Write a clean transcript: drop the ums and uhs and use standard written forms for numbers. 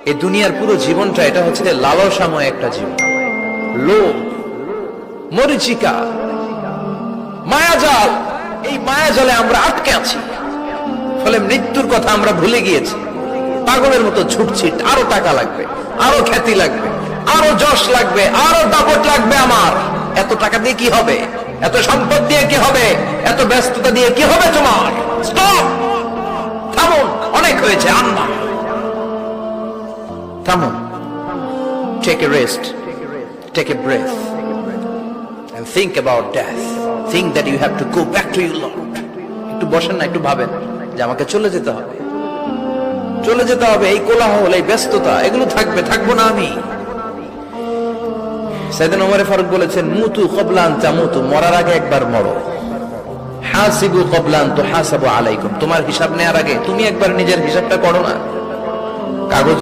এই দুনিয়ার পুরো জীবনটা এটা হচ্ছে লালসাময় একটা জীবন, লোভ, মরিচিকা, মায়াজাল। এই মায়াজালে আমরা আটকে আছি, ফলে মৃত্যুর কথা আমরা ভুলে গিয়েছি। পাগলের মতো ছুটছি, আরো টাকা লাগবে, আরো খ্যাতি লাগবে, আরো যশ লাগবে, আরো দাপট লাগবে। আমার এত টাকা দিয়ে কি হবে? এত সম্পদ দিয়ে কি হবে? এত ব্যস্ততা দিয়ে কি হবে? তোমার স্টপ, থামুন, অনেক হয়েছে। আম্মা থামুন, take a rest, take a breath and think about death. Think that you have to go back to your Lord. একটু বসেন না, একটু ভাবেন যে আমাকে চলে যেতে হবে, চলে যেতে হবে। এই কোলাহল, এই ব্যস্ততা, এগুলো থাকবে, থাকবো না আমি। সাইয়েদনা ওমর ফারুক বলেছেন, মুতু ক্বাবলা আন তামুতু, মরার আগে একবার মরো। হাসিবু ক্বাবলা আন তুহাসাবু আলাইকুম, তোমার হিসাব নেওয়ার আগে তুমি একবার নিজের হিসাবটা করো না। কাগজ